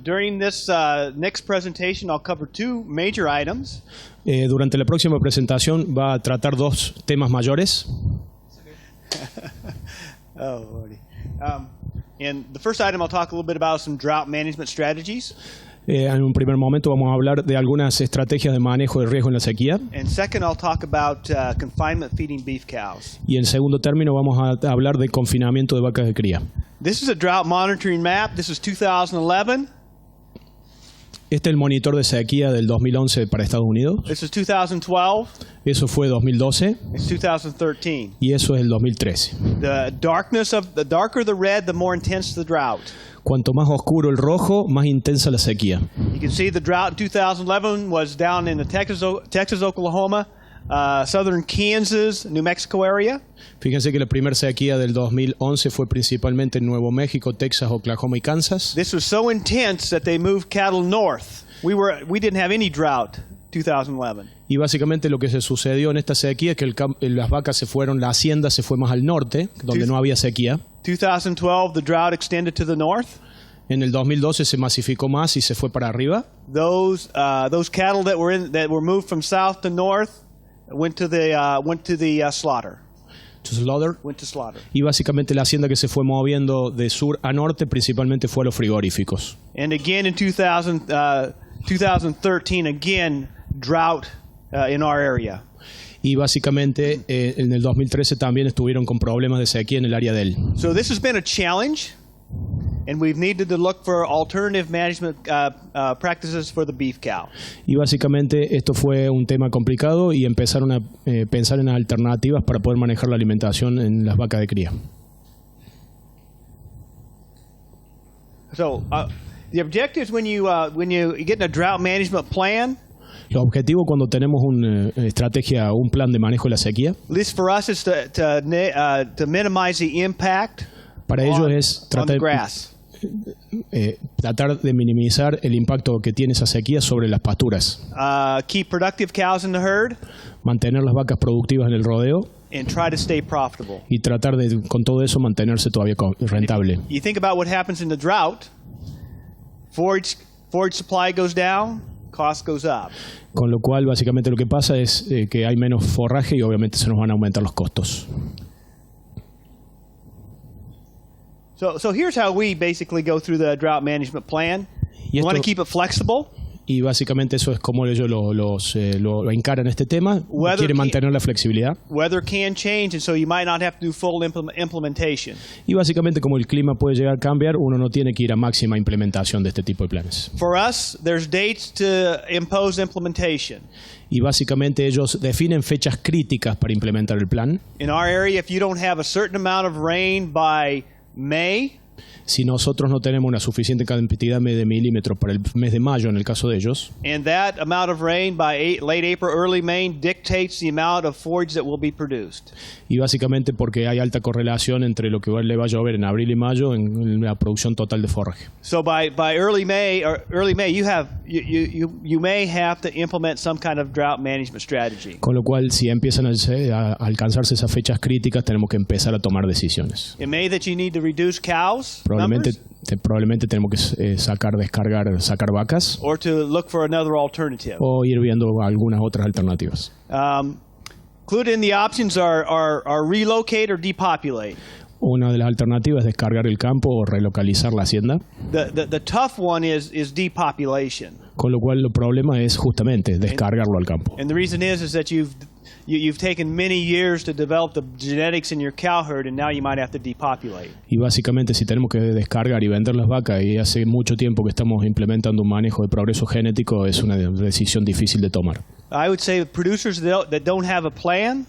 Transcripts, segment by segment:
During this next presentation, I'll cover two major items. Durante la próxima presentación va a tratar dos temas mayores. Oh, Lordy. And the first item, I'll talk a little bit about some drought management strategies. En un primer momento vamos a hablar de algunas estrategias de manejo de riesgo en la sequía. And second, I'll talk about confinement feeding beef cows. Y en segundo término vamos a hablar de confinamiento de vacas de cría. This is a drought monitoring map. This is 2011. Este es el monitor de sequía del 2011 para Estados Unidos. This is 2012. Eso fue 2012. It's 2013. Y eso es el 2013. The darker the red, the more intense the drought. Cuanto más oscuro el rojo, más intensa la sequía. You can see the drought in 2011 was down in the Texas, Oklahoma, southern Kansas, New Mexico area. Fíjense que la primera sequía del 2011 fue principalmente en Nuevo México, Texas, Oklahoma y Kansas. This was so intense that they moved cattle north. We didn't have any drought 2011. Y básicamente lo que se sucedió en esta sequía es que las vacas se fueron, la hacienda se fue más al norte, donde no había sequía. 2012, the drought extended to the north. En el 2012 se masificó más y se fue para arriba. Those cattle that were moved from south to north went to the slaughter. To slaughter. Went to slaughter. Y básicamente la hacienda que se fue moviendo de sur a norte principalmente fue a los frigoríficos. And again in 2013, again drought in our area. Y básicamente en el 2013 también estuvieron con problemas de sequía en el área de él. So this has been a challenge, and we've needed to look for alternative management practices for the beef cow. Y básicamente esto fue un tema complicado y empezaron a pensar en alternativas para poder manejar la alimentación en las vacas de cría. So the objectives when you get in a drought management plan. Los objetivos cuando tenemos una estrategia, un plan de manejo de la sequía, At least for us, is to minimize the impact para ellos es on the grass. tratar de minimizar el impacto que tiene esa sequía sobre las pasturas. Keep productive cows in the herd. Mantener las vacas productivas en el rodeo. And try to stay profitable. Y tratar de, con todo eso, mantenerse todavía rentable. You think about what happens in the drought. Forage supply goes down, cost goes up. Con lo cual, básicamente lo que pasa es que hay menos forraje y obviamente se nos van a aumentar los costos. So here's how we basically go through the drought management plan. You want to keep it flexible. Y básicamente eso es como ellos lo encaran este tema. Quieren mantener la flexibilidad. Weather can change, and so you might not have to do full implementation. Y básicamente como el clima puede llegar a cambiar, uno no tiene que ir a máxima implementación de este tipo de planes. For us, there's dates to impose implementation. Y básicamente ellos definen fechas críticas para implementar el plan. In our area, if you don't have a certain amount of rain by May, si nosotros no tenemos una suficiente cantidad de milímetros para el mes de mayo en el caso de ellos, and that amount of rain by late April, early May dictates the amount of forage that will be produced. Y básicamente porque hay alta correlación entre lo que le va a llover en abril y mayo en la producción total de forraje. So by early May you may have to implement some kind of drought management strategy. Con lo cual, si empiezan a alcanzarse esas fechas críticas, tenemos que empezar a tomar decisiones. It may that you need to reduce cows. Probablemente tenemos que sacar vacas. Or to look for another alternative. O ir viendo algunas otras alternativas. Included in the options are relocate or depopulate. Una de las alternativas es descargar el campo o relocalizar la hacienda. The tough one is depopulation. Con lo cual el problema es justamente descargarlo al campo. And the reason is that you've taken many years to develop the genetics in your cow herd, and now you might have to depopulate. Y básicamente si tenemos que descargar y vender las vacas y hace mucho tiempo que estamos implementando un manejo de progreso genético, es una decisión difícil de tomar. I would say producers that don't have a plan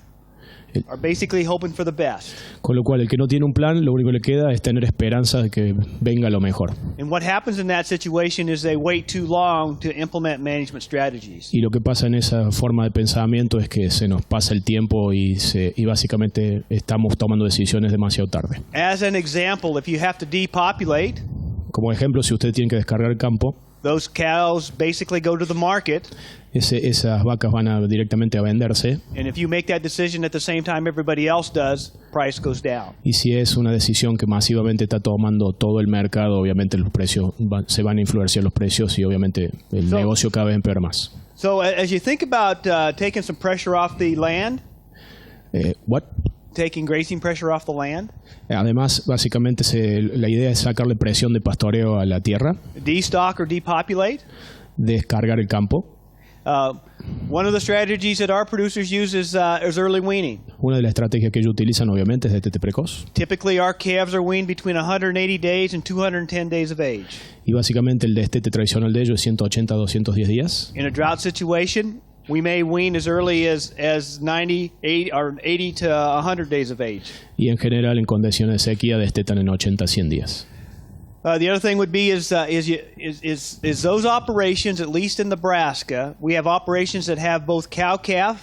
are basically hoping for the best. Con lo cual el que no tiene un plan, lo único que le queda es tener esperanza de que venga lo mejor. And what happens in that situation is they wait too long to implement management strategies. Y lo que pasa en esa forma de pensamiento es que se nos pasa el tiempo y básicamente estamos tomando decisiones demasiado tarde. As an example, if you have to depopulate, como ejemplo, si usted tiene que descargar el campo, Those cows basically go to the market, Esas vacas van directamente a venderse, and if you make that decision at the same time everybody else does, price goes down. y si es una decisión que masivamente está tomando todo el mercado, obviamente los precios se van a influenciar los precios y obviamente el negocio cada vez empeora más. So as you think about taking some pressure off the land, taking grazing pressure off the land, Además, básicamente la idea es sacarle presión de pastoreo a la tierra, destock or depopulate. descargar el campo. One of the strategies that our producers use is early weaning. Una de las estrategias que ellos utilizan obviamente es destete precoz. Typically our calves are weaned between 180 days and 210 days of age. Y básicamente el destete tradicional de ellos es 180 a 210 días. In a drought situation, we may wean as early as 90, 80, or 80 to 100 days of age. Y en general en condiciones de sequía destetan en 80 a 100 días. The other thing would be is those operations, at least in Nebraska, we have operations that have both cow-calf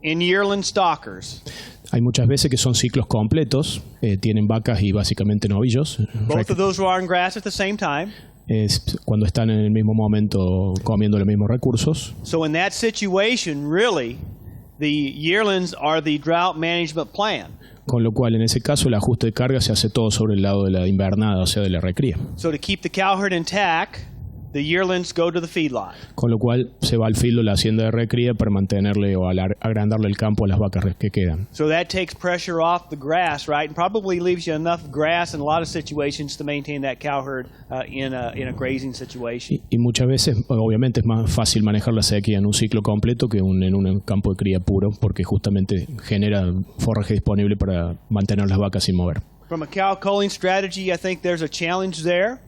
and yearling stockers. Hay muchas veces que son ciclos completos, tienen vacas y básicamente novillos. Both of those are on grass at the same time. Es cuando están en el mismo momento comiendo los mismos recursos. So in that situation, really, the yearlings are the drought management plan. Con lo cual, en ese caso, el ajuste de carga se hace todo sobre el lado de la invernada, o sea, de la recría. So to keep the cow herd intact, the yearlings go to the feedlot. Con lo cual, se va al filo de la hacienda de recría para mantenerle o agrandarle el campo a las vacas que quedan. So that takes pressure off the grass, right? And probably leaves you enough grass in a lot of situations to maintain that cow herd in a grazing situation. Y muchas veces, obviamente, es más fácil manejar la sequía en un ciclo completo que en un campo de cría puro, porque justamente genera forraje disponible para mantener las vacas sin mover. From a cow culling strategy, I think there's a challenge there.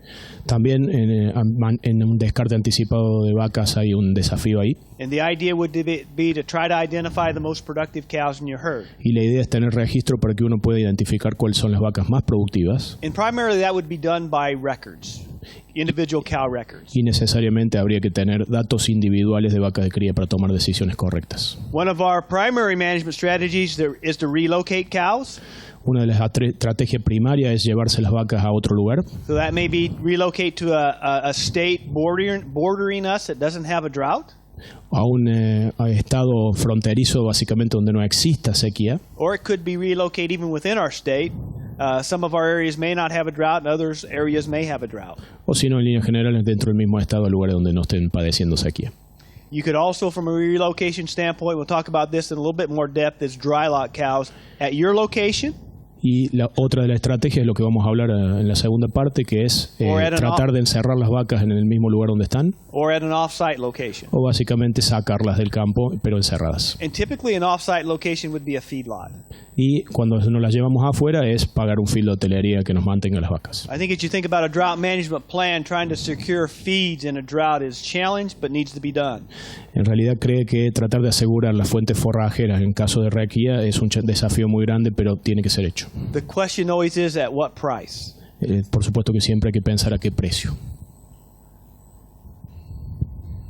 También en un descarte anticipado de vacas hay un desafío ahí. And the idea would be to try to identify the most productive cows in your herd. Y la idea es tener registro para que uno pueda identificar cuáles son las vacas más productivas. And primarily that would be done by records, individual cow records. Y necesariamente habría que tener datos individuales de vacas de cría para tomar decisiones correctas. One of our primary management strategies is to relocate cows. Una de las estrategias primarias es llevarse las vacas a otro lugar. So that may be relocate to a state bordering us that doesn't have a drought. A un estado fronterizo básicamente donde no exista sequía. Or it could be relocate even within our state. Some of our areas may not have a drought and other areas may have a drought. O si no, en líneas generales, dentro del mismo estado, a lugares donde no estén padeciendo sequía. You could also, from a relocation standpoint, we'll talk about this in a little bit more depth, is dry lot cows at your location. Y la otra de las estrategias es lo que vamos a hablar en la segunda parte, que es tratar de encerrar las vacas en el mismo lugar donde están. Or at an off-site location. O básicamente sacarlas del campo, pero encerradas. And typically an off-site location would be a feedlot. Y cuando nos las llevamos afuera es pagar un field de hotelería que nos mantenga las vacas. I think as you think about a drought management plan, trying to secure feeds in a drought is challenged, but needs to be done. En realidad cree que tratar de asegurar las fuentes forrajeras en caso de sequía es un desafío muy grande, pero tiene que ser hecho. The question always is at what price? Por supuesto que siempre hay que pensar a qué precio.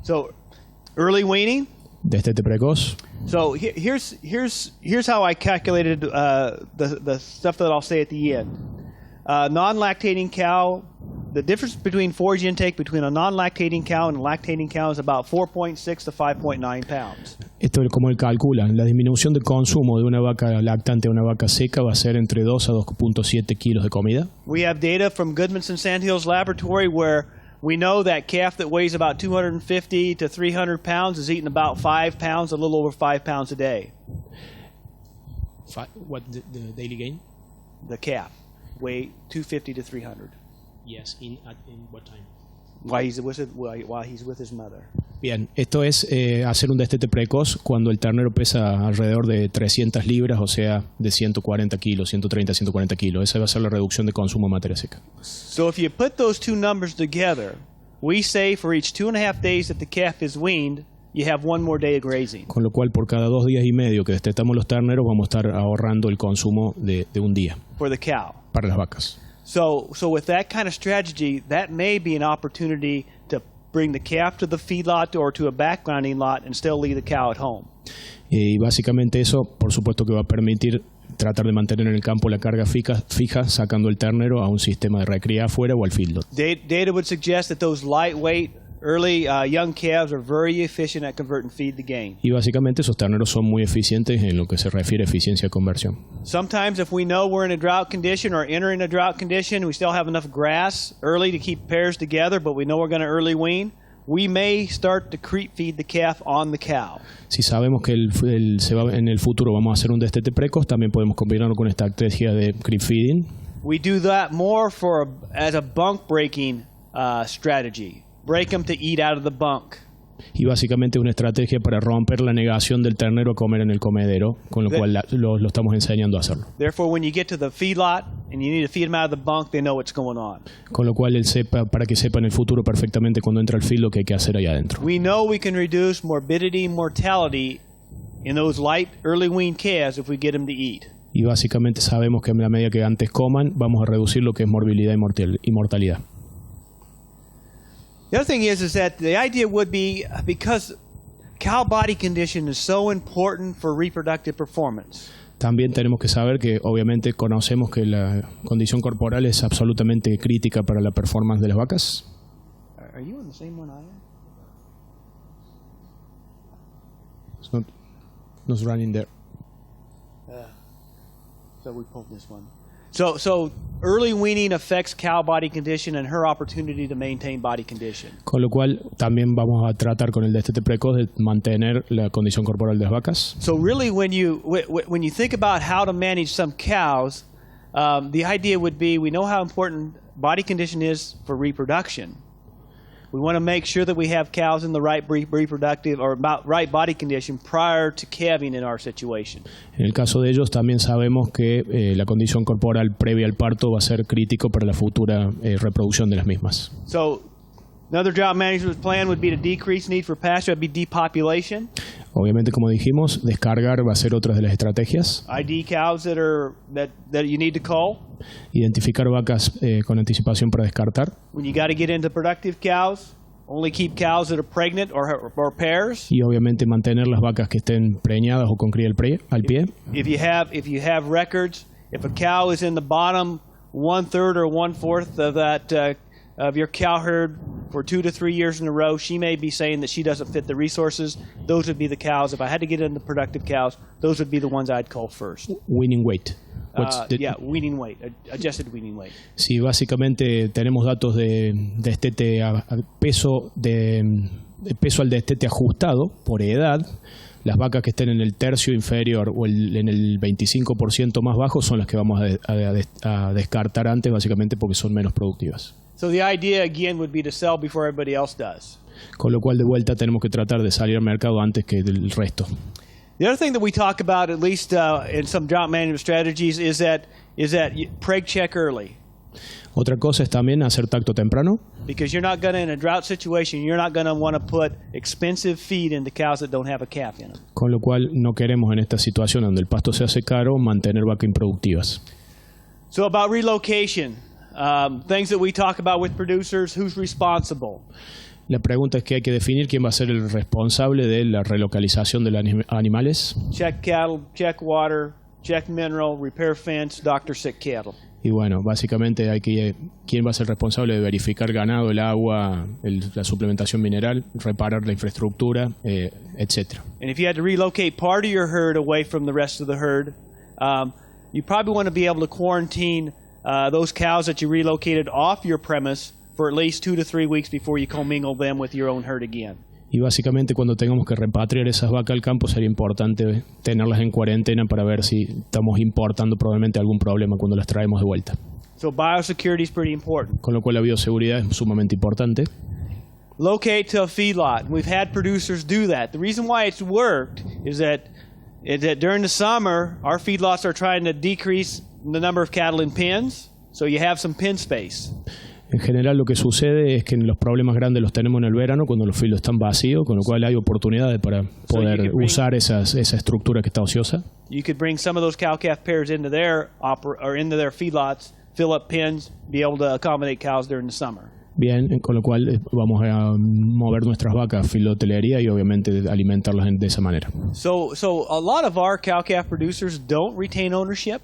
So, early weaning. Destete precoz. So here's how I calculated the stuff that I'll say at the end. Non-lactating cow. The difference between forage intake between a non-lactating cow and a lactating cow is about 4.6 to 5.9 pounds. Esto es como él calcula. La disminución de consumo de una vaca lactante a una vaca seca va a ser entre 2 a 2.7 kilos de comida. We have data from Goodmanson Sandhills Laboratory where we know that calf that weighs about 250 to 300 pounds is eating about 5 pounds, a little over 5 pounds a day. What the daily gain? The calf weigh 250 to 300. Yes, in what time? While he's with his mother. Bien, esto es hacer un destete precoz cuando el ternero pesa alrededor de 300 libras, o sea, de 140 kilos, 130, 140 kilos. Esa va a ser la reducción de consumo de materia seca. So if you put those two numbers together, we say for each 2.5 days that the calf is weaned, you have one more day of grazing. Con lo cual, por cada 2 días y medio que destetamos los terneros, vamos a estar ahorrando el consumo de un día. For the cow. Para las vacas. So with that kind of strategy, that may be an opportunity to bring the calf to the feedlot or to a backgrounding lot and still leave the cow at home. Y básicamente eso, por supuesto que va a permitir tratar de mantener en el campo la carga fija sacando el ternero a un sistema de recría afuera o al feedlot. Data would suggest that those lightweight early young calves are very efficient at convert and feed the gain. Y básicamente esos terneros son muy eficientes en lo que se refiere a eficiencia de conversión. Sometimes if we know we're in a drought condition or entering a drought condition, we still have enough grass early to keep pairs together, but we know we're going to early wean, we may start to creep feed the calf on the cow. Si sabemos que en el futuro vamos a hacer un destete precoz, también podemos combinarlo con esta estrategia de creep feeding. We do that more as a bunk breaking strategy. Break them to eat out of the bunk. Y básicamente una estrategia para romper la negación del ternero a comer en el comedero, con lo cual lo estamos enseñando a hacerlo. Therefore, when you get to the feedlot and you need to feed them out of the bunk, they know what's going on. Con lo cual para que sepa en el futuro perfectamente cuando entra al feed lo que hay que hacer ahí adentro. We know we can reduce morbidity and mortality in those light early weaned calves if we get them to eat. Y básicamente sabemos que en la medida que antes coman, vamos a reducir lo que es morbilidad y mortalidad. The other thing is that the idea would be, because cow body condition is so important for reproductive performance. También tenemos que saber que obviamente conocemos que la condición corporal es absolutamente crítica para la performance de las vacas. Are you on the same one I am? It's not running there. So we pulled this one. So early weaning affects cow body condition and her opportunity to maintain body condition. Con lo cual también vamos a tratar con el destete precoz de mantener la condición corporal de las vacas. So really when you think about how to manage some cows, the idea would be, we know how important body condition is for reproduction. We want to make sure that we have cows in the right reproductive or right body condition prior to calving in our situation. En el caso de ellos también sabemos que la condición corporal previa al parto va a ser crítico para la futura reproducción de las mismas. So another drought management plan would be to decrease need for pasture, would be depopulation. Obviamente, como dijimos, descargar va a ser otra de las estrategias. ID cows that you need to cull. Identificar vacas con anticipación para descartar. When you got to get into productive cows, only keep cows that are pregnant or pairs. Y obviamente mantener las vacas que estén preñadas o con cría al pie. If you have records, if a cow is in the bottom 1/3 or 1/4 of that of your cow herd for 2 to 3 years in a row, she may be saying that she doesn't fit the resources. Those would be the cows. If I had to get into productive cows, those would be the ones I'd cull first. Weaning weight. Weaning weight, adjusted weaning weight. Sí, básicamente tenemos datos de destete peso al destete ajustado por edad. Las vacas que estén en el tercio inferior o en el 25% más bajo son las que vamos a descartar antes, básicamente porque son menos productivas. So the idea again would be to sell before everybody else does. Con lo cual de vuelta tenemos que tratar de salir al mercado antes que del resto. The other thing that we talk about, at least in some drought management strategies, is that preg check early. Otra cosa es también hacer tacto temprano. Because you're not going to, in a drought situation, you're not going to want to put expensive feed into cows that don't have a calf in them. Con lo cual no queremos en esta situación donde el pasto se hace caro mantener vacas improductivas. So about relocation, things that we talk about with producers, who's responsible? La pregunta es que hay que definir quién va a ser el responsable de la relocalización de los animales. Check cattle, check water, check mineral, repair fence, doctor sick cattle. Y bueno, básicamente quién va a ser responsable de verificar ganado, el agua, la suplementación mineral, reparar la infraestructura, etc. And if you had to relocate part of your herd away from the rest of the herd, you probably want to be able to quarantine those cows that you relocated off your premise for at least 2 to 3 weeks before you commingle them with your own herd again. Y básicamente cuando tengamos que repatriar esas vacas al campo sería importante tenerlas en cuarentena para ver si estamos importando probablemente algún problema cuando las traemos de vuelta. So biosecurity is pretty important. Con lo cual la bioseguridad es sumamente importante. Locate to a feedlot. We've had producers do that. The reason why it's worked is that during the summer, our feedlots are trying to decrease the number of cattle in pens, so you have some pen space. En general lo que sucede es que los problemas grandes los tenemos en el verano cuando los filos están vacíos, con lo cual hay oportunidades para poder usar esa estructura que está ociosa. You could bring some of those cow-calf pairs into their feedlots, fill up pens, be able to accommodate cows during the summer. Bien, con lo cual vamos a mover nuestras vacas a filotelería y obviamente alimentarlas de esa manera. So a lot of our cow-calf producers don't retain ownership.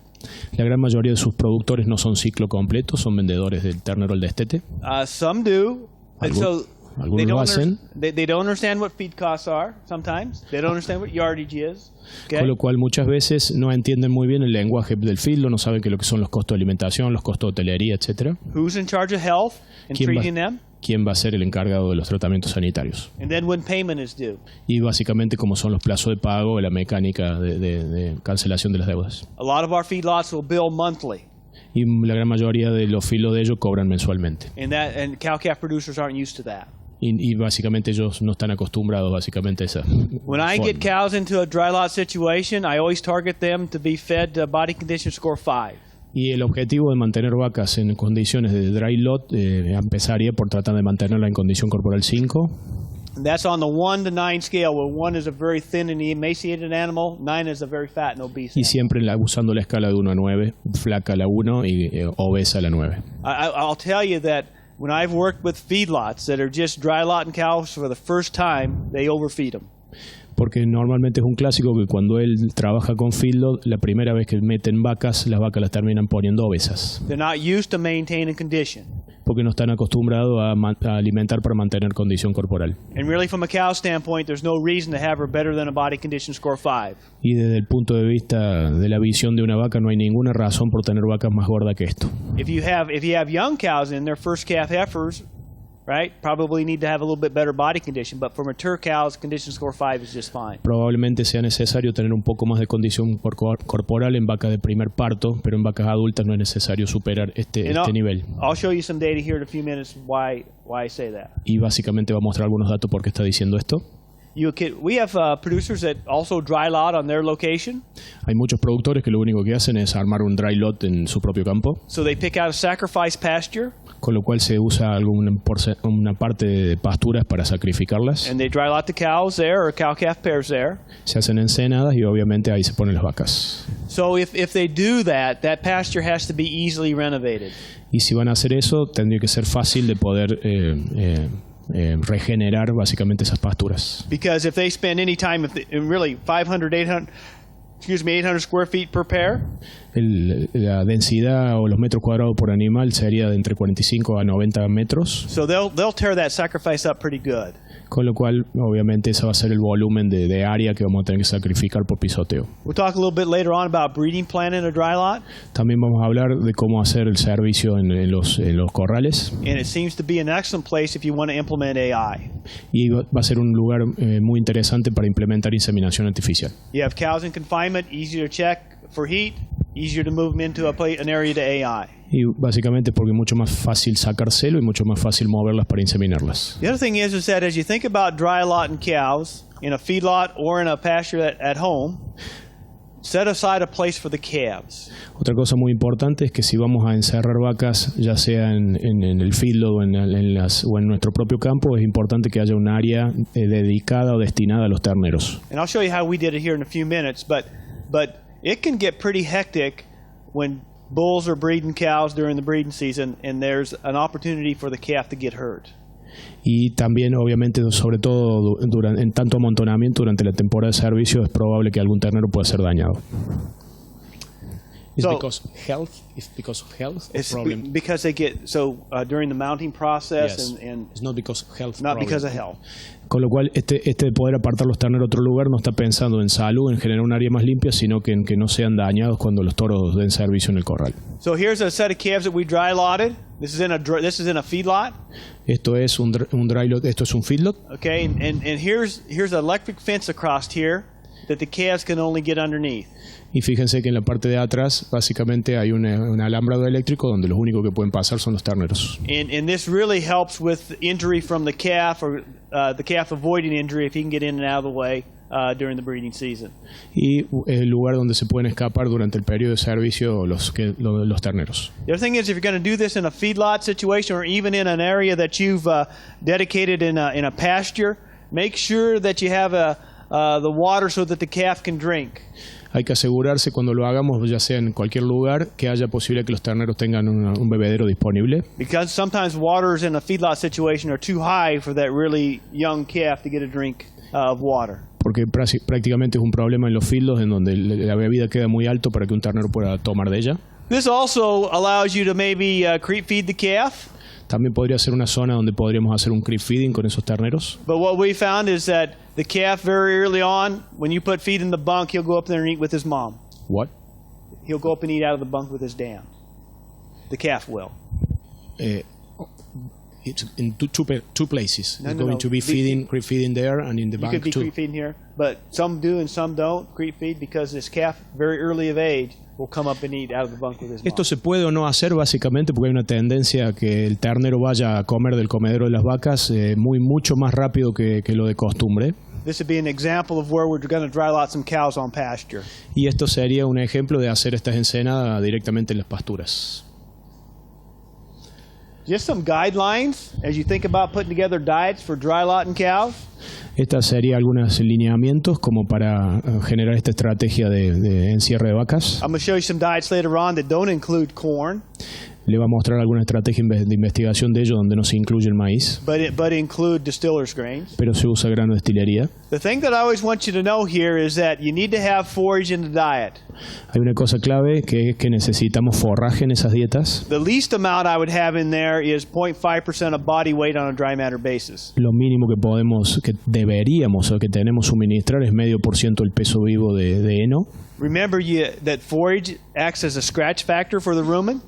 La gran mayoría de sus productores no son ciclo completo, son vendedores del ternero al destete. Some do. And so algunos lo hacen, they don't understand what feed costs are sometimes. They don't understand what yardage is. Okay? con lo cual muchas veces no entienden muy bien el lenguaje del feedlot, no saben qué es lo que son los costos de alimentación, los costos de hotelería, etcétera. Who's in charge of health and treating them? ¿Quién va a ser el encargado de los tratamientos sanitarios? And then when payment is due. Y básicamente cómo son los plazos de pago y la mecánica de cancelación de las deudas. A lot of our feedlots will bill monthly. Y la gran mayoría de los filos de ellos cobran mensualmente. And cow-calf producers aren't used to that. Y básicamente ellos no están acostumbrados básicamente a esa When I get forma. cows into a dry lot situation, I always target them to be fed body condition score 5. Y el objetivo de mantener vacas en condiciones de dry lot empezaría por tratar de mantenerla en condición corporal 5. And that's on the 1 to 9 scale, where 1 is a very thin and emaciated animal, 9 is a very fat and obese Y animal. siempre usando la escala de 1 a 9, flaca la 1 y obesa la 9. I'll tell you that when I've worked with feedlots that are just dry lot cows for the first time, they overfeed them. Porque normalmente es un clásico que cuando él trabaja con feedlot, la primera vez que meten vacas, las vacas las terminan poniendo obesas. They're not used to maintaining condition. Porque no están acostumbrados a alimentar para mantener condición corporal. And really, from a cow standpoint, there's no reason to have her better than a body condition score 5. Y desde el punto de vista de la visión de una vaca, no hay ninguna razón por tener vacas más gordas que esto. If you have young cows in their first calf heifers, right, probably need to have a little bit better body condition, but for mature cows, condition score 5 is just fine. Probablemente sea necesario tener un poco más de condición corporal en vacas de primer parto, pero en vacas adultas no es necesario superar este nivel. I'll show you some data here in a few minutes why I say that. Y básicamente va a mostrar algunos datos por qué está diciendo esto. We have producers that also dry lot on their location. Hay muchos productores que lo único que hacen es armar un dry lot en su propio campo. So they pick out a sacrifice pasture. Con lo cual se usa una parte de pasturas para sacrificarlas. And they dry lot the cows there or cow-calf pairs there. Se hacen ensenadas y obviamente ahí se ponen las vacas. So if they do that pasture has to be easily renovated. Y si van a hacer eso, tendría que ser fácil de poder regenerar básicamente esas pasturas. Because if they spend any time, really 800 square feet per pair. La densidad o los metros cuadrados por animal sería de entre 45 a 90 metros. So they'll tear that sacrifice up pretty good. Con lo cual, obviamente, ese va a ser el volumen de área que vamos a tener que sacrificar por pisoteo. We'll talk a little bit later on about breeding plan in a dry lot. También vamos a hablar de cómo hacer el servicio en los corrales. And it seems to be an excellent place if you want to implement AI. Y va a ser un lugar muy interesante para implementar inseminación artificial. You have cows in confinement, easier to check for heat, easier to move them into an area to AI. Y básicamente porque es mucho más fácil sacar celo y mucho más fácil moverlas para inseminarlas. The other thing is that as you think about dry lot and cows in a feedlot or in a pasture at home, set aside a place for the calves. Otra cosa muy importante es que si vamos a encerrar vacas, ya sea en el feedlot o en nuestro propio campo, es importante que haya un área dedicada o destinada a los terneros. And I'll show you how we did it here in a few minutes, but it can get pretty hectic when bulls are breeding cows during the breeding season and there's an opportunity for the calf to get hurt. Y también, obviamente, sobre todo en tanto amontonamiento durante la temporada de servicio, es probable que algún ternero pueda ser dañado. It's because of health problem. Because they get during the mounting process. Yes. and It's not because of health not problem. because of health. Con lo cual, este de poder apartar los terneros a otro lugar no está pensando en salud, en generar un área más limpia, sino que en que no sean dañados cuando los toros den servicio en el corral. So here's a set of calves that we dry lotted. This is in a feedlot. Esto es un dry lot, esto es un feedlot. Okay, and here's an electric fence across here that the calves can only get underneath. Y fíjense que en la parte de atrás básicamente hay un alambrado eléctrico donde los únicos que pueden pasar son los terneros. And this really helps with injury from the calf or the calf avoiding injury if he can get in and out of the way during the breeding season. Y el lugar donde se pueden escapar durante el periodo de servicio los terneros. The other thing is if you're going to do this in a feedlot situation or even in an area that you've dedicated in a pasture, make sure that you have the water so that the calf can drink. Hay que asegurarse cuando lo hagamos, ya sea en cualquier lugar, que haya posibilidad que los terneros tengan un bebedero disponible. Because sometimes waters in a feedlot situation are too high for that really young calf to get a drink of water. Porque prácticamente es un problema en los feedlots en donde la bebida queda muy alto para que un ternero pueda tomar de ella. This also allows you to maybe creep feed the calf. También podría ser una zona donde podríamos hacer un creep feeding con esos terneros. But what we found is that the calf very early on, when you put feed in the bunk, he'll go up there and eat with his mom. What? He'll go up and eat out of the bunk with his dam. The calf will. It's in two places. No, It's no, going no. to be creep feeding there and in the You bank could be too. creep feeding here, but some do and some don't creep feed because this calf, very early of age, will come up and eat out of the bunk with his mom. Esto se puede o no hacer básicamente porque hay una tendencia a que el ternero vaya a comer del comedero de las vacas mucho más rápido que lo de costumbre. This would be an example of where we're going to dry lot some cows on pasture. Y esto sería un ejemplo de hacer estas ensenadas directamente en las pasturas. Just some guidelines as you think about putting together diets for dry lotting cows. Estas serían algunos lineamientos como para generar esta estrategia de encierre de vacas. I'm going to show you some diets later on that don't include corn, Le va a mostrar alguna estrategia de investigación de ello donde no se incluye el maíz, but include distiller's grains. pero se usa grano de destilería. The thing that I always want you to know here is that you need to have forage in the diet. Hay una cosa clave que es que necesitamos forraje en esas dietas. The least amount I would have in there is 0.5% of body weight on a dry matter basis. Lo mínimo que deberíamos o que tenemos suministrar es 0,5% el peso vivo de heno. Remember that forage acts as a scratch factor for the rumen.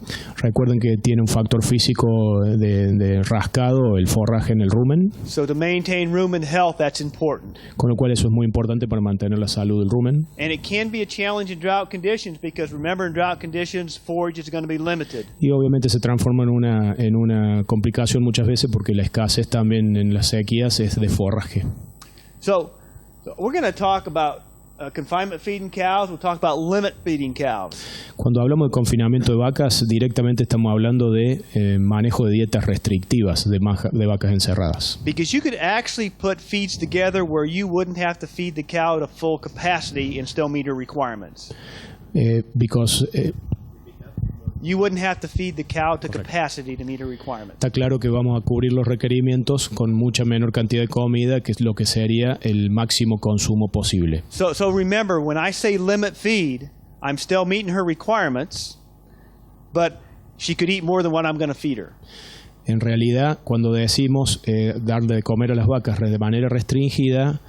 Recuerden que tiene un factor físico de rascado el forraje en el rumen, So to maintain rumen health, that's important. con lo cual eso es muy importante para mantener la salud del rumen. And it can be a challenge in drought conditions because remember in drought conditions, forage is going to be limited. Y obviamente se transforma en una complicación muchas veces porque la escasez también en las sequías es de forraje. So we're going to talk about confinement feeding cows. We'll talk about limit feeding cows. Cuando hablamos de confinamiento de vacas, directamente estamos hablando de manejo de dietas restrictivas de vacas encerradas. Because you could actually put feeds together where you wouldn't have to feed the cow to full capacity and still meet her requirements. Because You wouldn't have to feed the cow to capacity to meet her requirements. está claro que vamos a cubrir los requerimientos con mucha menor cantidad de comida, que es lo que sería el máximo consumo posible. So remember, when I say limit feed, I'm still meeting her requirements, but she could eat more than what I'm going to feed her. En realidad, cuando decimos darle de comer a las vacas de manera restringida,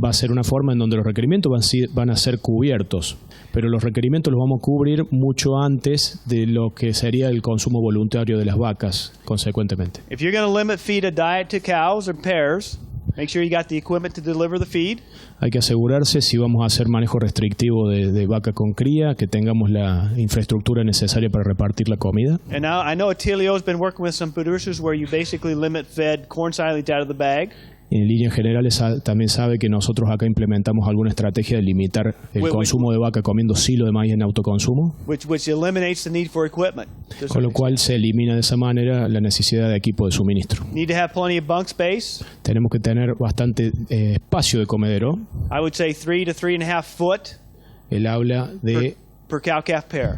va a ser una forma en donde los requerimientos van a ser cubiertos, pero los requerimientos los vamos a cubrir mucho antes de lo que sería el consumo voluntario de las vacas, consecuentemente. If you're going to limit feed a diet to cows or pairs, make sure you got the equipment to deliver the feed. Hay que asegurarse, si vamos a hacer manejo restrictivo de vaca con cría, que tengamos la infraestructura necesaria para repartir la comida. And now I know Atilio's been working with some producers where you basically limit fed corn silage out of the bag. En líneas generales también sabe que nosotros acá implementamos alguna estrategia de limitar el consumo de vaca comiendo silo de maíz en autoconsumo, Which eliminates the need for equipment. con lo cual se elimina de esa manera la necesidad de equipo de suministro. Need to have plenty of bunk space. Tenemos que tener bastante espacio de comedero. I would say 3 to 3.5 foot Él habla de per cow-calf pair.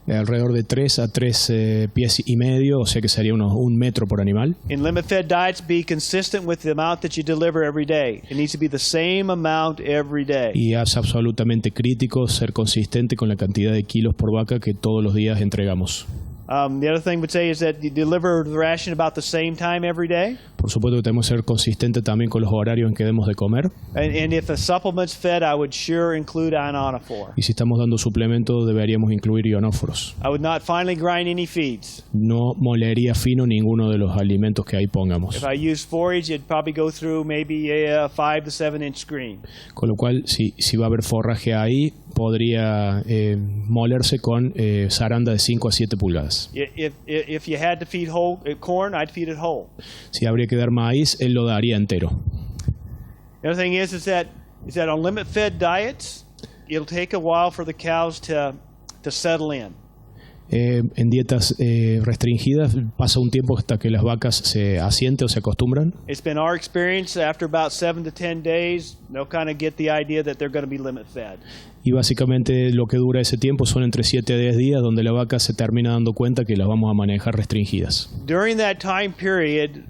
alrededor de 3 a 3 pies y medio, o sea que sería unos 1 metro por animal. In limit-fed diets, be consistent with the amount that you deliver every day. It needs to be the same amount every day. Y es absolutamente crítico ser consistente con la cantidad de kilos por vaca que todos los días entregamos. The other thing would say is that you deliver the ration about the same time every day. Por supuesto que tenemos que ser consistentes también con los horarios en que debemos de comer. And if a supplement's fed, I would sure include ionophore. Y si estamos dando suplementos, deberíamos incluir ionóforos. I would not finely grind any feeds. No molería fino ninguno de los alimentos que ahí pongamos. If I use forage, it'd probably go through maybe a 5 to 7 inch screen. Con lo cual, si va a haber forraje ahí, podría molerse con zaranda de 5 a 7 pulgadas. If you had to feed whole corn, I'd feed it whole. Si habría que dar maíz, él lo daría entero. The other thing is that on limit-fed diets, it'll take a while for the cows to settle in. En dietas restringidas pasa un tiempo hasta que las vacas se asienten o se acostumbran. It's been our experience after about 7 to 10 days, they'll kind of get the idea that they're going to be limit-fed. Y básicamente lo que dura ese tiempo son entre 7 a 10 días donde la vaca se termina dando cuenta que las vamos a manejar restringidas. During that time period,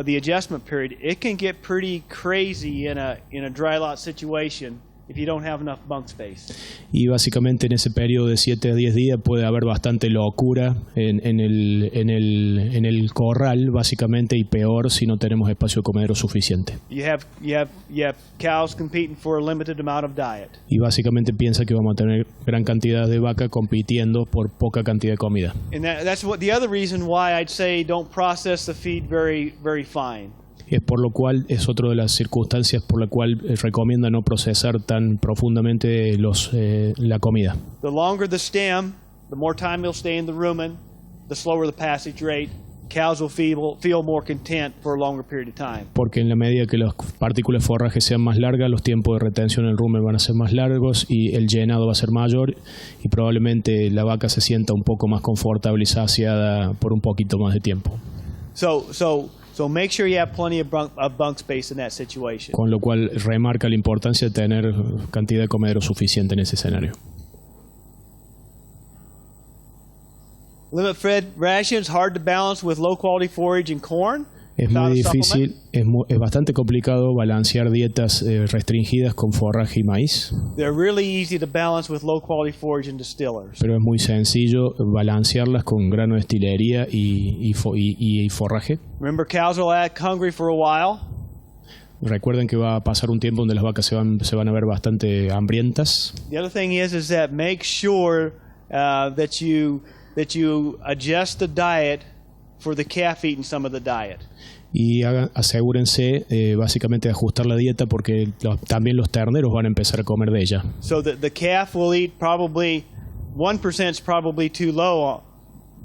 the adjustment period, it can get pretty crazy in a dry lot situation if you don't have enough bunk space. Y básicamente en ese periodo de 7 a 10 días puede haber bastante locura en el corral, básicamente, y peor si no tenemos espacio de comedero suficiente. You have cows competing for a limited amount of diet. Y básicamente piensa que vamos a tener gran cantidad de vacas compitiendo por poca cantidad de comida. And that's what the other reason why I'd say don't process the feed very, very fine. Es por lo cual, es otra de las circunstancias por la cual recomienda no procesar tan profundamente la comida. The longer the stem, the more time it'll stay in the rumen, the slower the passage rate. Cows will feel more content for a longer period of time. Porque en la medida que las partículas de forraje sean más largas, los tiempos de retención en el rumen van a ser más largos y el llenado va a ser mayor y probablemente la vaca se sienta un poco más confortable y saciada por un poquito más de tiempo. So make sure you have plenty of bunk space in that situation. Con lo cual remarca la importancia de tener cantidad de comedero suficiente en ese escenario. Limit fed rations hard to balance with low quality forage and corn. Es muy difícil, es bastante complicado balancear dietas restringidas con forraje y maíz. They're really easy to balance with low quality forage and distillers. Pero es muy sencillo balancearlas con grano de destilería y forraje. Remember, cows will act hungry for a while. Recuerden que va a pasar un tiempo donde las vacas se van a ver bastante hambrientas. The other thing is that make sure that you adjust the diet for the calf eating some of the diet. Y asegúrense básicamente de ajustar la dieta porque también los terneros van a empezar a comer de ella. So the calf will eat probably 1% is probably too low,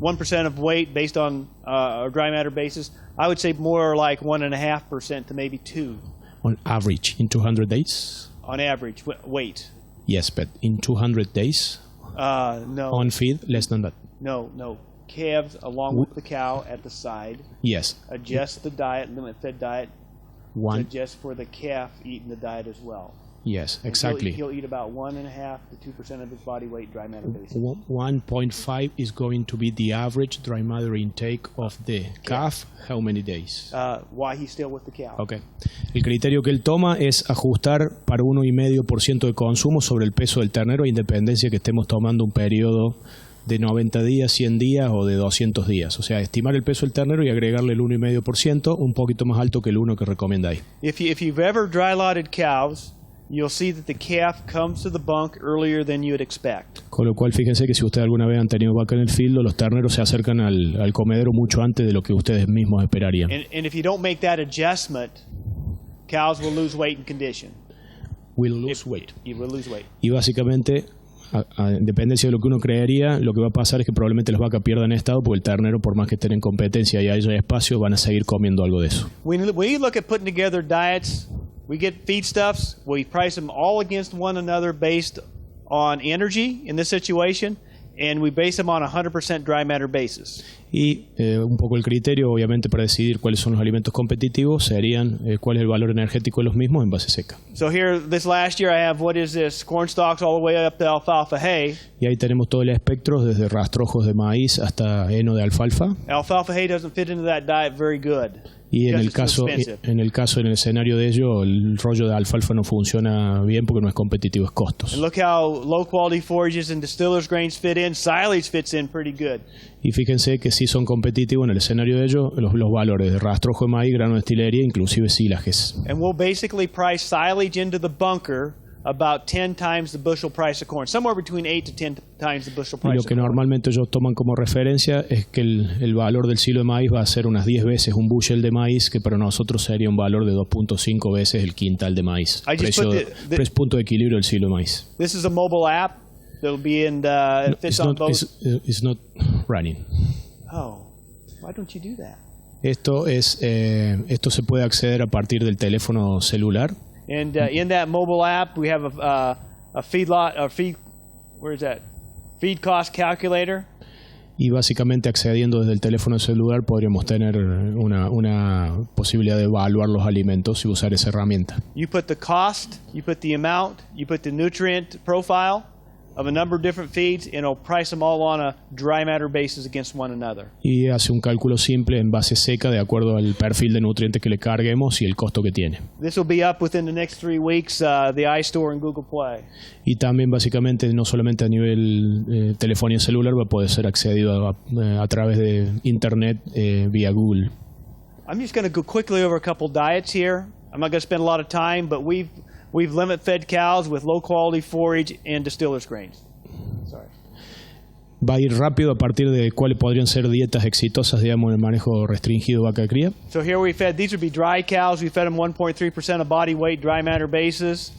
1% of weight based on a dry matter basis. I would say more like 1.5% to maybe 2%. On average, in 200 days? On average, weight. Yes, but in 200 days? No. On feed, less than that? No. Calves along with the cow at the side. Yes. Adjust the diet, limit fed diet. One. Adjust for the calf eating the diet as well. Yes, exactly. He'll eat about 1.5 to 2% of his body weight dry matter basis. 1.5 is going to be the average dry matter intake of the calf. How many days? Why he's still with the cow. Okay. El criterio que él toma es ajustar para 1,5% de consumo sobre el peso del ternero, a independencia que estemos tomando un periodo de 90 días, 100 días o de 200 días. O sea, estimar el peso del ternero y agregarle el 1,5%, un poquito más alto que el 1 que recomienda ahí. If you've ever dry lotted cows, you'll see that the calf comes to the bunk earlier than you'd expect. Con lo cual, fíjense que si ustedes alguna vez han tenido vaca en el field, los terneros se acercan al comedero mucho antes de lo que ustedes mismos esperarían. And if you don't make that adjustment, cows will lose weight and condition. Will lose weight. You will lose weight. Y básicamente, a dependencia de lo que uno creería, lo que va a pasar es que probablemente las vacas pierdan estado porque el ternero, por más que estén en competencia y haya espacio, van a seguir comiendo algo de eso. When we look at putting together diets, we get feedstuffs, we price them all against one another based on energy in this situation, and we base them on a 100% dry matter basis. Y un poco el criterio, obviamente, para decidir cuáles son los alimentos competitivos serían cuál es el valor energético de los mismos en base seca. So here, this last year, I have what is this? Corn stalks all the way up to alfalfa hay. Y ahí tenemos todo el espectro, desde rastrojos de maíz hasta heno de alfalfa. Alfalfa hay doesn't fit into that diet very good. Y en el because it's too expensive. en el escenario de ello, el rollo de alfalfa no funciona bien porque no es competitivo, es costos. And look how low quality forages and distillers grains fit in. Silage fits in pretty good. Y fíjense que sí son competitivos en el escenario de ello los valores de rastrojo de maíz, grano de destilería, inclusive silajes. And we'll basically price silage into the bunker about 10 times the bushel price of corn, somewhere between 8 to 10 times the bushel Y price lo of que corn. normalmente ellos toman como referencia es que el valor del silo de maíz va a ser unas 10 veces un bushel de maíz, que para nosotros sería un valor de 2.5 veces el quintal de maíz. I just put Punto de equilibrio del silo de maíz. This is a mobile app that'll be in it fits on both. It's not running. Oh, why don't you do that? Esto se puede acceder a partir del teléfono celular. And in that mobile app, we have a feed cost calculator. Y básicamente accediendo desde el teléfono celular podríamos tener una posibilidad de evaluar los alimentos y usar esa herramienta. You put the cost, you put the amount, you put the nutrient profile of a number of different feeds, and it'll price them all on a dry matter basis against one another. Y hace un cálculo simple en base seca de acuerdo al perfil de nutrientes que le carguemos y el costo que tiene. This will be up within the next 3 weeks, the iStore and Google Play. Y también básicamente no solamente a nivel telefonía celular va a poder ser accedido a través de internet vía Google. I'm just going to go quickly over a couple diets here. I'm not going to spend a lot of time, but we've limit-fed cows with low-quality forage and distillers grains. Sorry. Va a ir rápido a partir de cuáles podrían ser dietas exitosas, digamos, en el manejo restringido de vaca de cría. So here we fed, these would be dry cows. We fed them 1.3% of body weight, dry matter basis.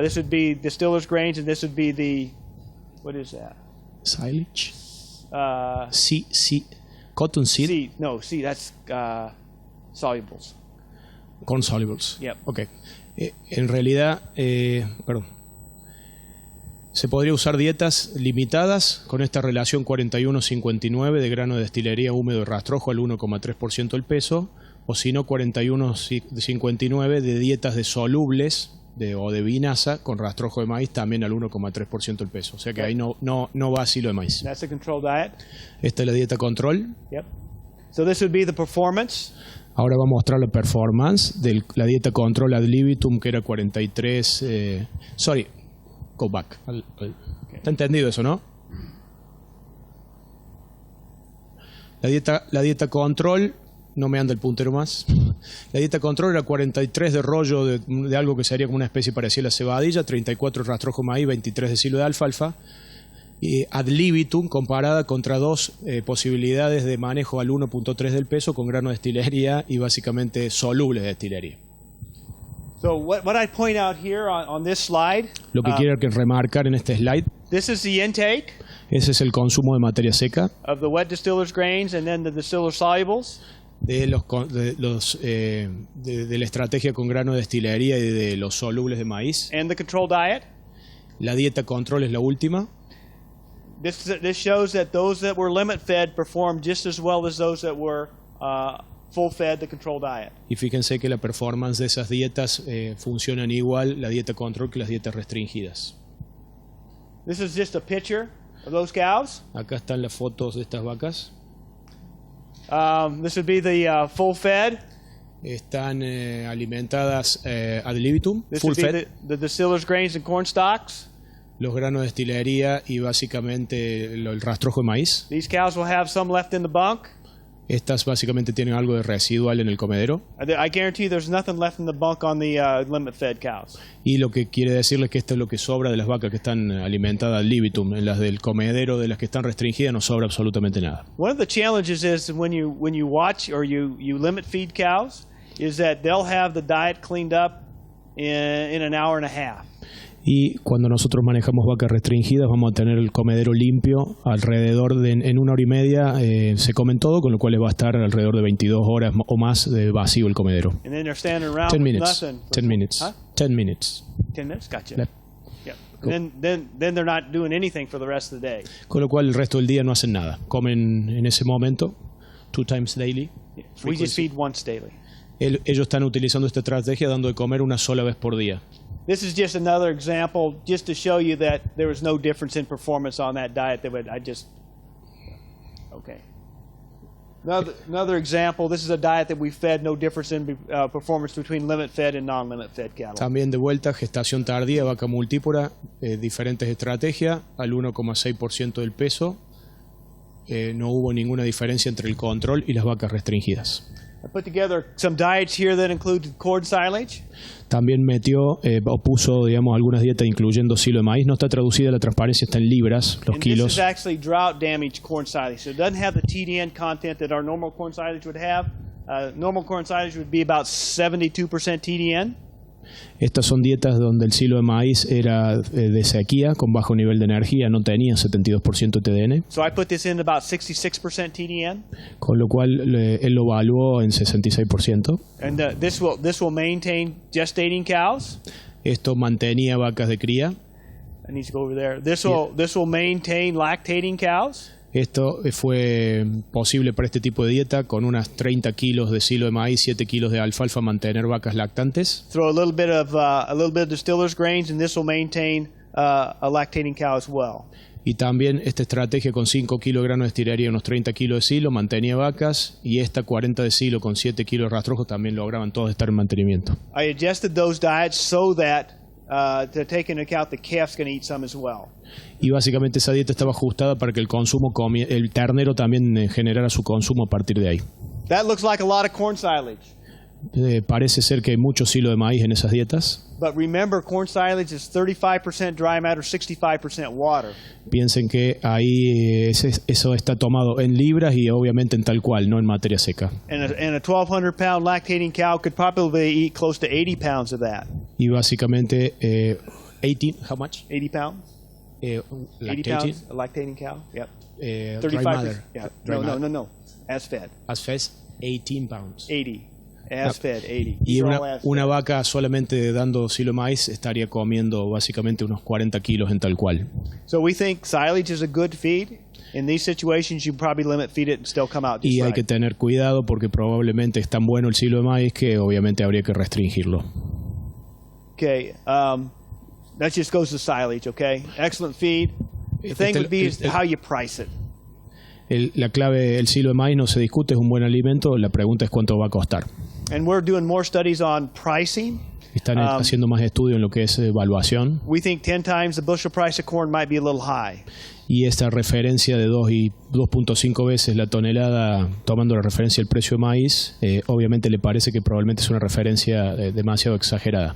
This would be distillers grains, and this would be the, what is that? Silage. Cotton seed. Seed. No, seed, that's solubles. Corn solubles. Yep. Okay. En realidad, se podría usar dietas limitadas con esta relación 41-59 de grano de destilería húmedo y rastrojo al 1,3% del peso, o si no 41-59 de dietas de solubles o de vinaza con rastrojo de maíz también al 1,3% del peso. O sea que ahí no va silo de maíz. That's a control diet. Esta es la dieta control. Yep. So this would be the performance. Ahora vamos a mostrar la performance de la dieta control ad libitum, que era 43... go back. ¿Está entendido eso, no? La dieta control, no me anda el puntero más. La dieta control era 43 de rollo de algo que sería como una especie parecida a la cebadilla, 34 de rastrojo maíz, 23 de silo de alfalfa. Y ad libitum comparada contra dos posibilidades de manejo al 1.3 del peso con grano de destilería y básicamente solubles de destilería. So what I point out here on this slide, Lo que quiero remarcar en este slide, this is the intake ese es el consumo de materia seca of the wet distillers grains and then the distiller solubles. de la estrategia con grano de destilería y de los solubles de maíz. And the control diet. La dieta control es la última. This shows that those that were limit fed performed just as well as those that were full fed the control diet. Y fíjense que la performance de esas dietas funcionan igual, la dieta control, que las dietas restringidas. This is just a picture of those cows. Acá están las fotos de estas vacas. This would be the full fed. Están alimentadas ad libitum, This full would be fed, the distillers grains and corn stalks. los granos de destilería y básicamente el rastrojo de maíz. These cows will have some left in the bunk. Estas básicamente tienen algo de residual en el comedero. I guarantee you there's nothing left in the bunk on the limit-fed cows. Y lo que quiere decirles que esto es lo que sobra de las vacas que están alimentadas al libitum. En las del comedero, de las que están restringidas, no sobra absolutamente nada. One of the challenges is when you watch or you limit feed cows is that they'll have the diet cleaned up in an hour and a half. Y cuando nosotros manejamos vacas restringidas, vamos a tener el comedero limpio alrededor de, en 1 hora y media se comen todo, con lo cual va a estar alrededor de 22 horas o más de vacío el comedero. And then they're standing around 10 with minutes. nothing. 10 minutes. Huh? 10 minutes. 10 minutes? Gotcha. Yep. Yep. And then they're not doing anything for the rest of the day. Con lo cual el resto del día no hacen nada. Comen en ese momento, 2 times daily. We just feed once daily. Ellos están utilizando esta estrategia dando de comer una sola vez por día. This is just another example, just to show you that there was no difference in performance on that diet. Okay. Another example, this is a diet that we fed, no difference in performance between limit-fed and non-limit fed cattle. También de vuelta, gestación tardía, vaca multípora, diferentes estrategias, al 1,6% del peso. No hubo ninguna diferencia entre el control y las vacas restringidas. I put together some diets here that include corn silage. También metió o puso, digamos, algunas dietas incluyendo silo de maíz. No está traducida, la transparencia está en libras, los And kilos. this is actually drought-damaged corn silage. So it doesn't have the TDN content that our normal corn silage would have. Normal corn silage would be about 72% TDN. Estas son dietas donde el silo de maíz era de sequía, con bajo nivel de energía, no tenía 72% TDN, So I put this in about 66% TDN. con lo cual él lo evaluó en 66%. And this will maintain gestating cows. Esto mantenía vacas de cría. I need to go over there. This will maintain lactating cows. Esto fue posible para este tipo de dieta, con unas 30 kilos de silo de maíz, 7 kilos de alfalfa, mantener vacas lactantes. Throw a little bit of distillers grains, and this will maintain a lactating cow as well. Y también esta estrategia con 5 kilogramos de estilería y unos 30 kilos de silo mantenía vacas, y esta 40 de silo con 7 kilos de rastrojos también lograban todos estar en mantenimiento. I adjusted those diets so that to take into account the calf's going to eat some as well. Y básicamente esa dieta estaba ajustada para que el ternero también generara su consumo a partir de ahí. That looks like a lot of corn silage. Parece ser que hay mucho silo de maíz en esas dietas. But remember, corn silage is 35% dry matter, 65% water. Piensen que ahí eso está tomado en libras y obviamente en tal cual, no en materia seca. And a 1,200-pound lactating cow could probably eat close to 80 pounds of that. Y básicamente 18, how much? 80 pounds? 80 Lactating? pounds, a lactating cow? Yep. Dry matter. Yeah. Dry matter. No. As fed. As fed, 18 pounds. 80. As fed, 80. Y These are all as una fed. vaca solamente dando silo de maíz estaría comiendo básicamente unos 40 kilos en tal cual. So we think silage is a good feed. In these situations, you probably limit feed it and still come out just Y hay right. que tener cuidado porque probablemente es tan bueno el silo de maíz que obviamente habría que restringirlo. Okay, that just goes to silage, okay? Excellent feed. The thing would be is how you price it. La clave, el silo de maíz no se discute, es un buen alimento, la pregunta es cuánto va a costar. And we're doing more studies on pricing. Están haciendo más estudios en lo que es evaluación, We think 10 times the bushel price of corn might be a little high. y esta referencia de 2.5 veces la tonelada, tomando la referencia del precio de maíz, obviamente le parece que probablemente es una referencia demasiado exagerada.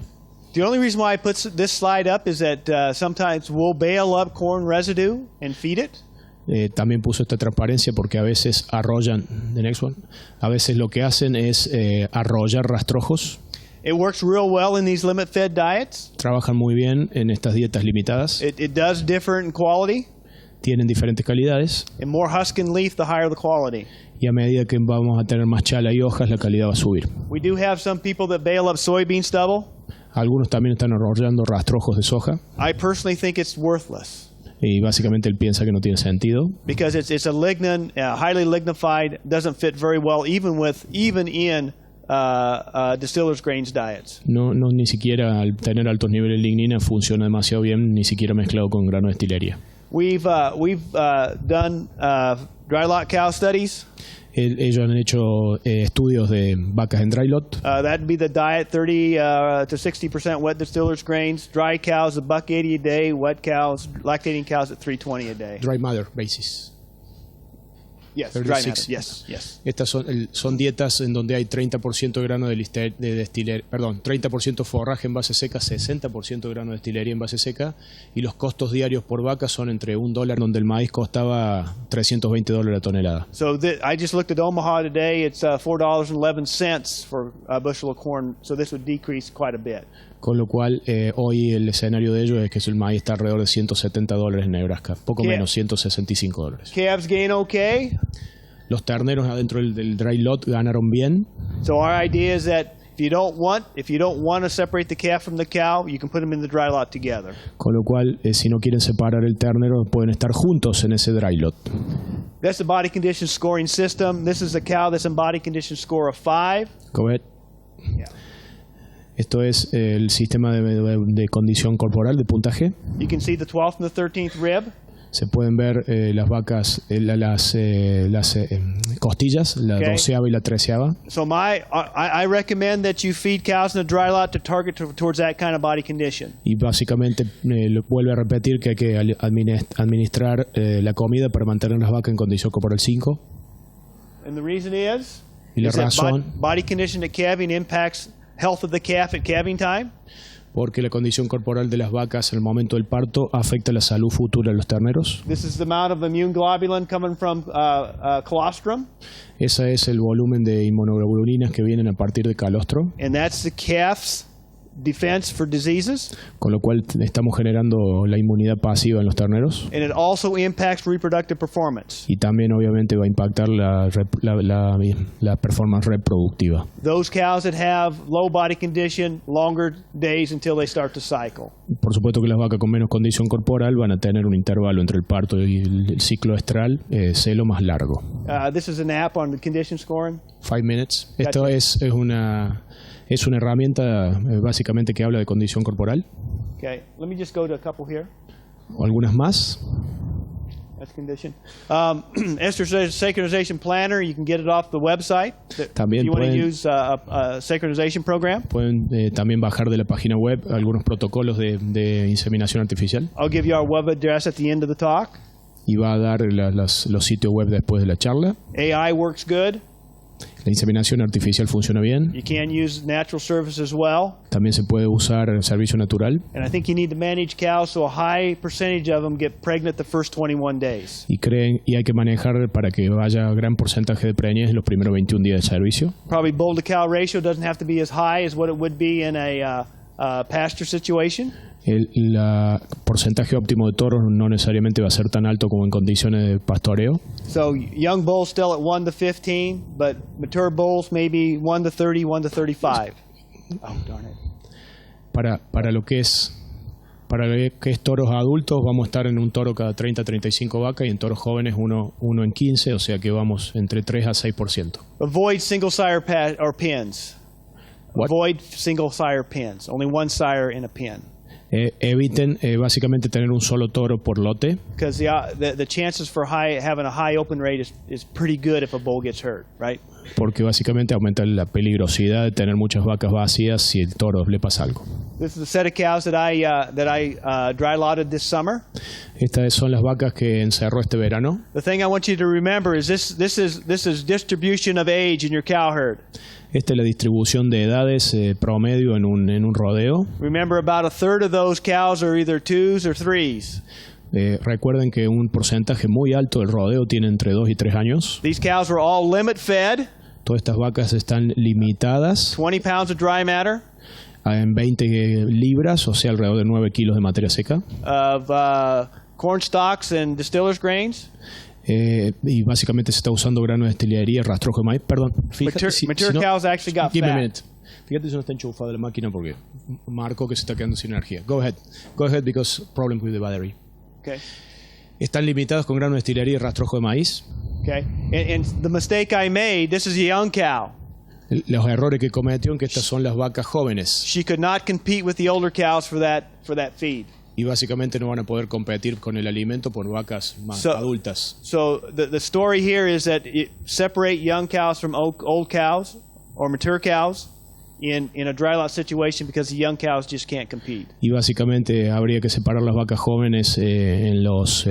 The only reason why I put this slide up is that sometimes we'll bale up corn residue and feed it. También puso esta transparencia porque a veces arrollan, the next one, a veces lo que hacen es arrollar rastrojos. It works real well in these limit-fed diets. Trabajan muy bien en estas dietas limitadas, It does differ in quality. tienen diferentes calidades, And more husk and leaf, the higher the quality. y a medida que vamos a tener más chala y hojas, la calidad va a subir. We do have some people that bale up soybean stubble. Algunos también están arrollando rastrojos de soja, I personally think it's worthless y básicamente él piensa que no tiene sentido, because it's a lignin, highly lignified, doesn't fit very well even in distillers grains diets. no ni siquiera al tener altos niveles de lignina funciona demasiado bien, ni siquiera mezclado con grano de destilería. We've done dry lot cow studies. Ellos han hecho estudios de vacas en dry lot, That'd be the diet, 30 to 60% wet distillers grains. Dry cows, $1.80 a day. Wet cows, lactating cows at $3.20 a day. dry matter basis. Yes, 36. dry matter. Yes. Estas son dietas en donde hay 30% de grano de destilería, 30% forraje en base seca, 60% de grano de destilería en base seca, y los costos diarios por vaca son entre $1, donde el maíz costaba $320 la tonelada. So I just looked at Omaha today. It's $4.11 for a bushel of corn. So this would decrease quite a bit. Con lo cual, hoy el escenario de ellos es que el maíz está alrededor de $170 en Nebraska, poco menos, $165. Calves gain okay. Los terneros adentro del dry lot ganaron bien. So our idea is that if you don't want to separate the calf from the cow, you can put them in the dry lot together. Con lo cual, si no quieren separar el ternero, pueden estar juntos en ese dry lot. That's the body condition scoring system. This is a cow that's in body condition score of 5. Go ahead. Yeah. Esto es el sistema de condición corporal, de puntaje. You can see the 12th and the 13th rib. Se pueden ver las vacas, las costillas, la Okay. 12ª y la 13ª. So I recommend that you feed cows in a dry lot to target towards that kind of body condition. Y básicamente lo vuelve a repetir que hay que administrar la comida para mantener las vacas en condición corporal 5. And the reason is Y la that razón, body condition at calving impacts health of the calf at calving time. porque la condición corporal de las vacas en el momento del parto afecta la salud futura de los terneros. This is the amount of immune globulin coming from colostrum, Ese es el volumen de inmunoglobulinas que vienen a partir de calostro, and that's the calf's defense for diseases, con lo cual estamos generando la inmunidad pasiva en los terneros. and it also impacts reproductive performance. Y también obviamente va a impactar la performance reproductiva. Those cows that have low body condition, longer days until they start to cycle. Por supuesto que las vacas con menos condición corporal van a tener un intervalo entre el parto y el ciclo estral celo más largo. This is an app on the condition scoring. 5 minutes. Esto Gotcha. es una herramienta básicamente que habla de condición corporal. Okay, let me just go to a couple here. O algunas más. That's condition. Ester's synchronization planner, you can get it off the website. También you want to pueden- use a synchronization program. Pueden también bajar de la página web algunos protocolos de inseminación artificial I'll give you our web address at the end of the talk. y va a dar los sitios web después de la charla. AI works good. La inseminación artificial funciona bien. You can use natural service as well. También se puede usar el servicio natural And I think you need to manage cows so a high percentage of them get pregnant the first 21 days. y hay que manejar para que vaya gran porcentaje de preñez en los primeros 21 días de servicio. Probably bull to cow ratio doesn't have to be as high as what it would be in a pasture situation. El porcentaje óptimo de toros no necesariamente va a ser tan alto como en condiciones de pastoreo. So young bulls still at 1 to 15, but mature bulls maybe 1 to 30, 1 to 35. Oh, darn it. Para lo que es toros adultos, vamos a estar en un toro cada 30 a 35 vacas y en toros jóvenes uno en 15, o sea que vamos entre 3 a 6%. Avoid single sire or pens. What? Avoid single sire pens. Only one sire in a pen. Eviten básicamente tener un solo toro por lote, Because the chances for having a high open rate is pretty good if a bull gets hurt, right? porque básicamente aumenta la peligrosidad de tener muchas vacas vacías si el toro le pasa algo. This is a set of cows that I dry lotted this summer. Estas son las vacas que encerró este verano. The thing I want you to remember is this is distribution of age in your cow herd. Esta es la distribución de edades promedio en un rodeo. Remember, about a third of those cows are either 2s or 3s. Recuerden que un porcentaje muy alto del rodeo tiene entre 2 y 3 años. These cows were all limit fed, Todas estas vacas están limitadas 20 pounds of dry matter, en 20 libras, o sea, alrededor de 9 kilos de materia seca. of corn stalks and distiller's grains. Y básicamente se está usando grano de destilería, rastrojo de maíz. Perdón, fíjate Mature cows actually got Give me a fat. minute. Fíjate si no está enchufada la máquina porque marco que se está quedando sin energía. Go ahead because problem with the battery. Okay. Están limitados con grano de destilería y rastrojo de maíz. Okay. And the mistake I made, this is a young cow. Los errores que cometió, que estas son las vacas jóvenes She could not compete with the older cows for that feed. y básicamente no van a poder competir con el alimento por vacas más So- adultas. So the story here is that separate young cows from old cows or mature cows in a dry lot situation because the young cows just can't compete. Y básicamente habría que separar las vacas jóvenes en las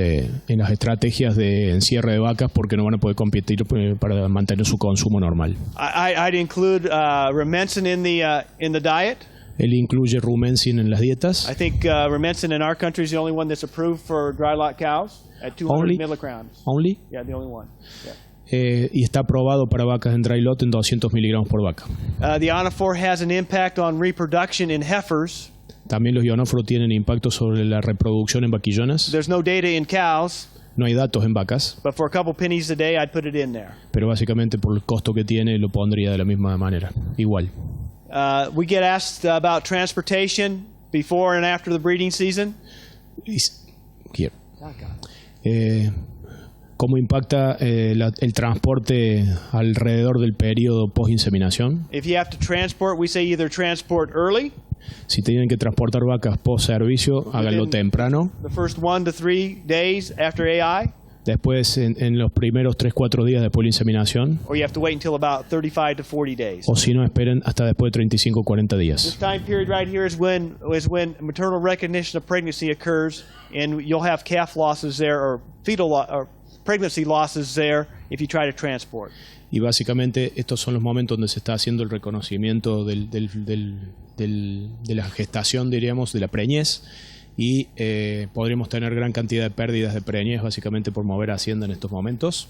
estrategias de encierre de vacas porque no van a poder competir para mantener su consumo normal. I'd include Rumensin in the diet. Él incluye rumensin en las dietas. I think Rumensin in our country is the only one that's approved for dry lot cows at 200 Only? milligrams. Only. Yeah, the only one. Yeah. Y está aprobado para vacas en dry lot en 200 miligramos por vaca. The ionophore has an impact on reproduction in heifers. También los ionóforos tienen impacto sobre la reproducción en vaquillonas. There's no data in cows, No hay datos en vacas, but for a couple pennies a day, I'd put it in there. pero básicamente por el costo que tiene lo pondría de la misma manera, igual. We get asked about transportation before and after the breeding season. Here. ¿Cómo impacta el transporte alrededor del periodo post-inseminación? If you have to transport, we say either transport early, Si tienen que transportar vacas post-servicio, háganlo temprano. the first 1 to 3 days after AI, Después, en los primeros 3-4 días después de la inseminación. or you have to wait until about 35 to 40 days. O si no, esperen hasta después de 35 o 40 This días. time period right here is when maternal recognition of pregnancy occurs, and you'll have calf losses there or or pregnancy losses there if you try to transport. Y básicamente estos son los momentos donde se está haciendo el reconocimiento de la gestación, diríamos, de la preñez. Y podríamos tener gran cantidad de pérdidas de preñez básicamente por mover hacienda en estos momentos.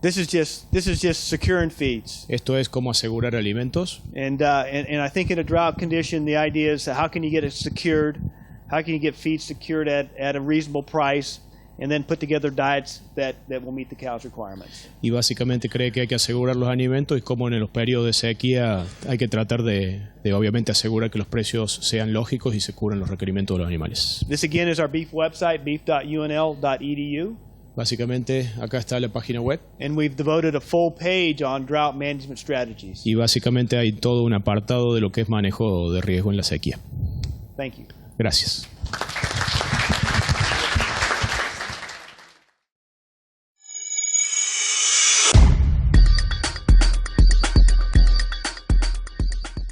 This is just securing feeds. Esto es cómo asegurar alimentos. And I think in a drought condition, the idea is how can you get it secured? How can you get feed secured at a reasonable price, and then put together diets that will meet the cow's requirements? Y básicamente cree que hay que asegurar los alimentos y como en los periodos de sequía hay que tratar de obviamente asegurar que los precios sean lógicos y se cubran los requerimientos de los animales. This again is our beef website, beef.unl.edu, Básicamente acá está la página web and we've devoted a full page on drought management strategies. y básicamente hay todo un apartado de lo que es manejo de riesgo en la sequía. Thank you. Gracias.